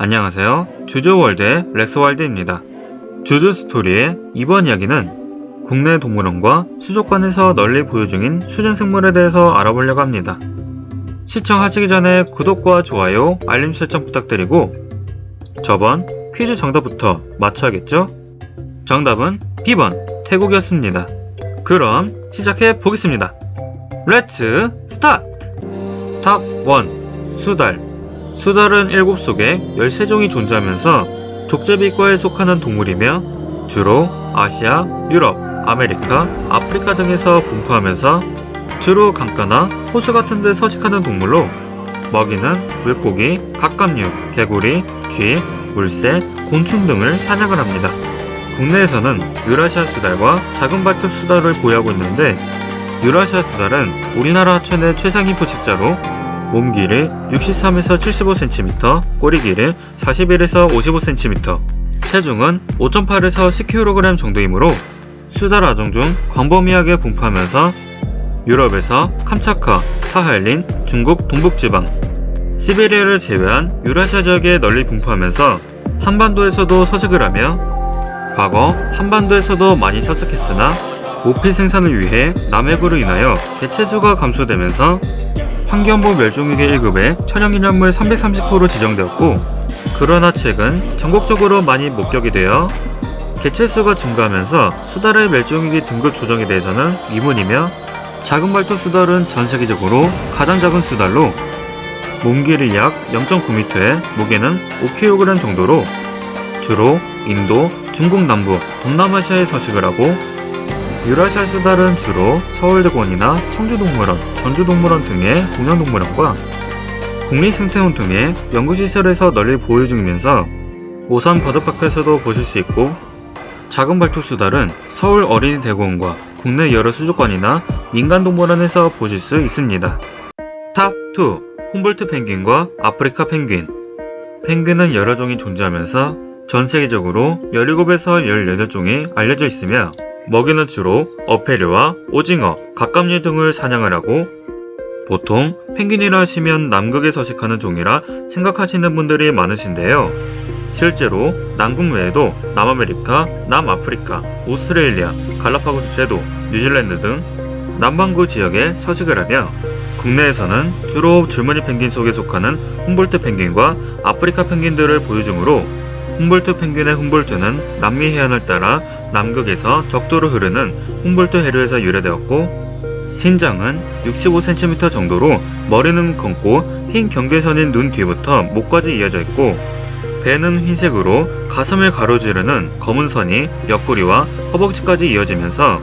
안녕하세요. 주조월드의 렉스왈드입니다. 주주스토리의 이번 이야기는 국내 동물원과 수족관에서 널리 보유 중인 수중생물에 대해서 알아보려고 합니다. 시청하시기 전에 구독과 좋아요, 알림 설정 부탁드리고 저번 퀴즈 정답부터 맞춰야겠죠? 정답은 B번 태국이었습니다. 그럼 시작해 보겠습니다. 렛츠 스타트! 탑 1. 수달. 수달은 7속에 13종이 존재하면서 족제비과에 속하는 동물이며 주로 아시아, 유럽, 아메리카, 아프리카 등에서 분포하면서 주로 강가나 호수 같은 데 서식하는 동물로 먹이는 물고기, 갑각류, 개구리, 쥐, 물새, 곤충 등을 사냥을 합니다. 국내에서는 유라시아 수달과 작은 발톱 수달을 보유하고 있는데 유라시아 수달은 우리나라 하천의 최상위 포식자로 몸 길이 63에서 75cm, 꼬리 길이 41에서 55cm, 체중은 5.8에서 10kg 정도이므로 수달 아종 중 광범위하게 분포하면서 유럽에서 캄차카, 사할린, 중국 동북지방, 시베리아를 제외한 유라시아 지역에 널리 분포하면서 한반도에서도 서식을 하며 과거 한반도에서도 많이 서식했으나 모피 생산을 위해 남해구로 인하여 개체수가 감소되면서 환경부 멸종위기 1급에 천연기념물 330호로 지정되었고 그러나 최근 전국적으로 많이 목격이 되어 개체수가 증가하면서 수달의 멸종위기 등급 조정에 대해서는 의문이며 작은 발톱 수달은 전 세계적으로 가장 작은 수달로 몸 길이 약 0.9m에 무게는 5kg 정도로 주로 인도, 중국 남부, 동남아시아에 서식을 하고 유라시아 수달은 주로 서울대공원이나 청주동물원, 전주동물원 등의 공영동물원과 국립생태원 등의 연구시설에서 널리 보유 중이면서 오산 버드파크에서도 보실 수 있고 작은 발톱 수달은 서울 어린이대공원과 국내 여러 수족관이나 민간동물원에서 보실 수 있습니다. 탑 2. 훔볼트 펭귄과 아프리카 펭귄. 펭귄은 여러 종이 존재하면서 전 세계적으로 17에서 18종이 알려져 있으며 먹이는 주로 어패류와 오징어, 갑각류 등을 사냥을 하고 보통 펭귄이라 하시면 남극에 서식하는 종이라 생각하시는 분들이 많으신데요. 실제로 남극 외에도 남아메리카, 남아프리카, 오스트레일리아, 갈라파고스 제도, 뉴질랜드 등 남반구 지역에 서식을 하며 국내에서는 주로 줄무늬 펭귄 속에 속하는 훔볼트 펭귄과 아프리카 펭귄들을 보유 중으로 훔볼트 펭귄의 훔볼트는 남미 해안을 따라 남극에서 적도로 흐르는 훔볼트 해류에서 유래되었고 신장은 65cm 정도로 머리는 검고 흰 경계선인 눈 뒤부터 목까지 이어져 있고 배는 흰색으로 가슴을 가로지르는 검은 선이 옆구리와 허벅지까지 이어지면서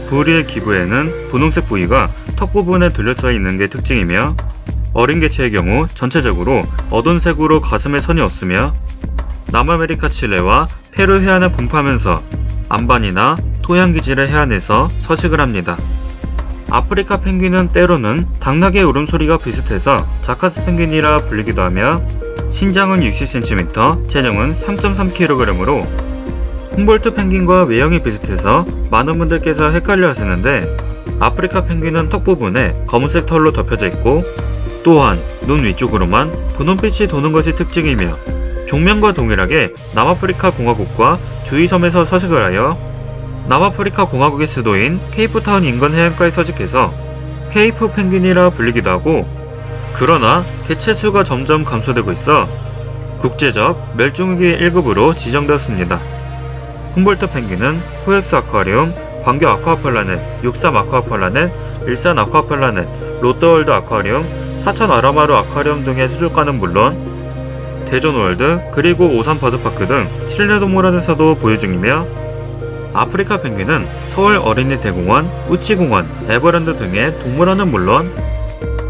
부리의 기부에는 분홍색 부위가 턱 부분에 둘러싸여 있는 게 특징이며 어린 개체의 경우 전체적으로 어두운 색으로 가슴에 선이 없으며 남아메리카 칠레와 페루 해안에 분포하면서 안반이나 토양기질의 해안에서 서식을 합니다. 아프리카 펭귄은 때로는 당나귀의 울음소리가 비슷해서 자카스 펭귄이라 불리기도 하며 신장은 60cm, 체중은 3.3kg으로 훔볼트 펭귄과 외형이 비슷해서 많은 분들께서 헷갈려 하시는데 아프리카 펭귄은 턱 부분에 검은색 털로 덮여져 있고 또한 눈 위쪽으로만 분홍빛이 도는 것이 특징이며 종명과 동일하게 남아프리카 공화국과 주위섬에서 서식을 하여 남아프리카 공화국의 수도인 케이프타운 인근 해안가에 서식해서 케이프 펭귄이라 불리기도 하고 그러나 개체수가 점점 감소되고 있어 국제적 멸종위기 1급으로 지정되었습니다. 훔볼트 펭귄은 코엑스 아쿠아리움, 광교 아쿠아플라넷, 63 아쿠아플라넷, 일산 아쿠아플라넷, 롯데월드 아쿠아리움, 사천 아라마루 아쿠아리움 등의 수족관은 물론 대전월드 그리고 오산 버드파크 등 실내동물원에서도 보유 중이며 아프리카 펭귄은 서울 어린이대공원, 우치공원, 에버랜드 등의 동물원은 물론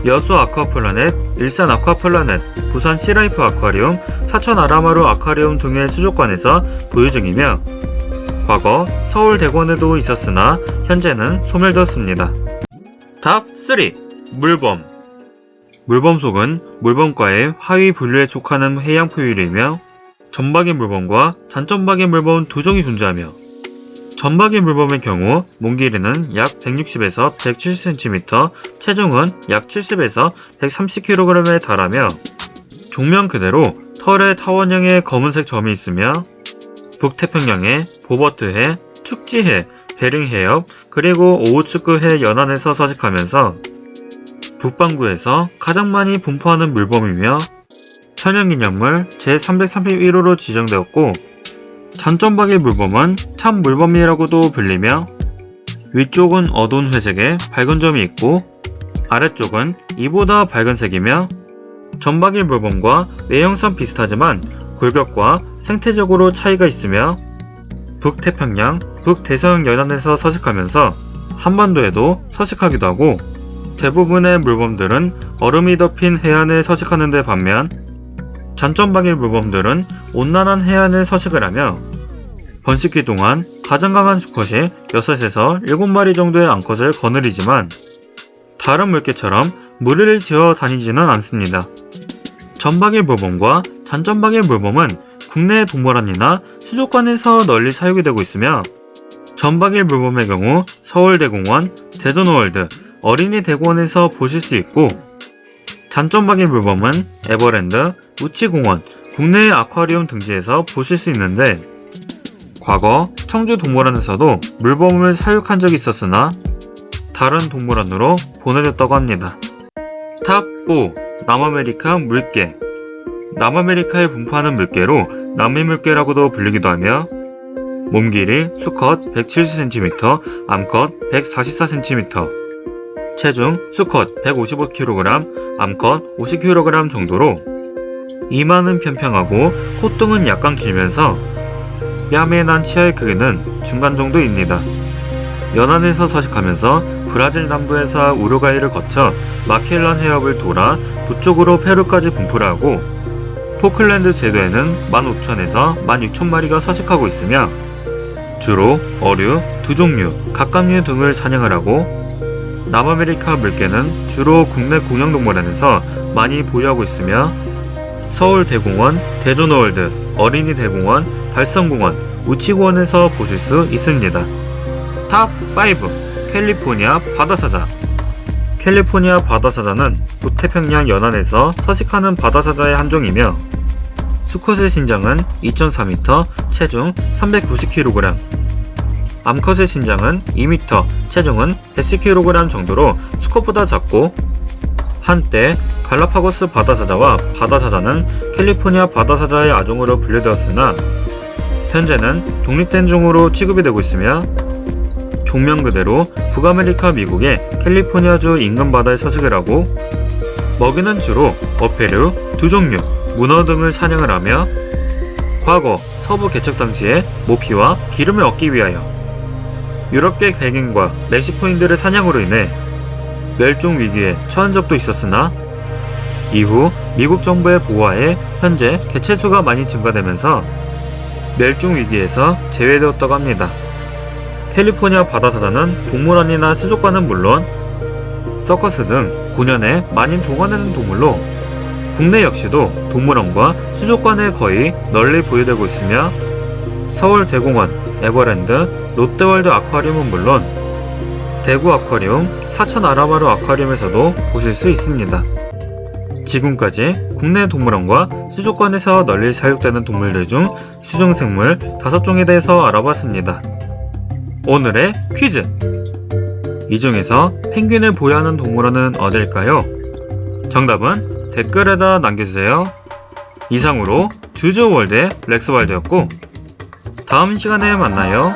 여수 아쿠아플라넷, 일산 아쿠아플라넷, 부산 시라이프 아쿠아리움, 사천 아라마루 아쿠아리움 등의 수족관에서 보유 중이며 과거 서울대공원에도 있었으나 현재는 소멸되었습니다. 탑 3. 물범. 물범 속은 물범과의 하위 분류에 속하는 해양 포유류이며 점박이 물범과 잔점박이 물범 두 종이 존재하며 점박이 물범의 경우 몸 길이는 약 160에서 170cm, 체중은 약 70에서 130kg에 달하며 종명 그대로 설에 타원형의 검은색 점이 있으며 북태평양의 보버트해, 축지해, 베링해협, 그리고 오후츠크해 연안에서 서식하면서 북반구에서 가장 많이 분포하는 물범이며 천연기념물 제331호로 지정되었고, 잔점박이 물범은 참 물범이라고도 불리며 위쪽은 어두운 회색에 밝은 점이 있고 아래쪽은 이보다 밝은 색이며, 점박이 물범과 외형상 비슷하지만 골격과 생태적으로 차이가 있으며 북태평양, 북대서양 연안에서 서식하면서 한반도에도 서식하기도 하고, 대부분의 물범들은 얼음이 덮인 해안에 서식하는 데 반면 잔점박이 물범들은 온난한 해안에 서식을 하며 번식기 동안 가장 강한 수컷이 6에서 7마리 정도의 암컷을 거느리지만 다른 물개처럼 무리를 지어 다니지는 않습니다. 점박이 물범과 잔점박이 물범은 국내 동물원이나 수족관에서 널리 사육이 되고 있으며, 점박이 물범의 경우 서울대공원, 대전월드, 어린이대공원에서 보실 수 있고, 잔점박이 물범은 에버랜드, 우치공원, 국내의 아쿠아리움 등지에서 보실 수 있는데, 과거 청주동물원에서도 물범을 사육한 적이 있었으나 다른 동물원으로 보내졌다고 합니다. 탑 5. 남아메리카 물개. 남아메리카에 분포하는 물개로 남미물개라고도 불리기도 하며, 몸길이 수컷 170cm, 암컷 144cm, 체중 수컷 155kg, 암컷 50kg 정도로 이마는 평평하고 콧등은 약간 길면서 뺨에 난 치아의 크기는 중간 정도입니다. 연안에서 서식하면서 브라질 남부에서 우루과이를 거쳐 마켈란 해협을 돌아 북쪽으로 페루까지 분포를 하고, 포클랜드 제도에는 15,000에서 16,000마리가 서식하고 있으며 주로 어류, 두종류, 갑각류 등을 사냥을 하고, 남아메리카 물개는 주로 국내 공영동물원에서 많이 보유하고 있으며 서울대공원, 대전월드, 어린이대공원, 달성공원, 우치공원에서 보실 수 있습니다. 탑 5. 캘리포니아 바다사자. 캘리포니아 바다사자는 북태평양 연안에서 서식하는 바다사자의 한 종이며 수컷의 신장은 2.4m, 체중 390kg, 암컷의 신장은 2m, 체중은 110kg 정도로 수컷보다 작고, 한때 갈라파고스 바다사자와 바다사자는 캘리포니아 바다사자의 아종으로 분류되었으나 현재는 독립된 종으로 취급이 되고 있으며, 종명 그대로 북아메리카 미국의 캘리포니아주 인근 바다에 서식을 하고, 먹이는 주로 어패류, 두종류, 문어 등을 사냥을 하며 과거 서부 개척 당시에 모피와 기름을 얻기 위하여 유럽계 백인과 멕시코인들의 사냥으로 인해 멸종 위기에 처한 적도 있었으나 이후 미국 정부의 보호하에 현재 개체수가 많이 증가되면서 멸종 위기에서 제외되었다고 합니다. 캘리포니아 바다사자는 동물원이나 수족관은 물론 서커스 등 공연에 많이 동원되는 동물로 국내 역시도 동물원과 수족관에 거의 널리 보유되고 있으며 서울대공원, 에버랜드, 롯데월드 아쿠아리움은 물론 대구 아쿠아리움, 사천 아라마루 아쿠아리움에서도 보실 수 있습니다. 지금까지 국내 동물원과 수족관에서 널리 사육되는 동물들 중 수중생물 5종에 대해서 알아봤습니다. 오늘의 퀴즈! 이 중에서 펭귄을 보유하는 동물원은 어딜까요? 정답은 댓글에다 남겨주세요. 이상으로 주주월드의 렉스왈드였고, 다음 시간에 만나요.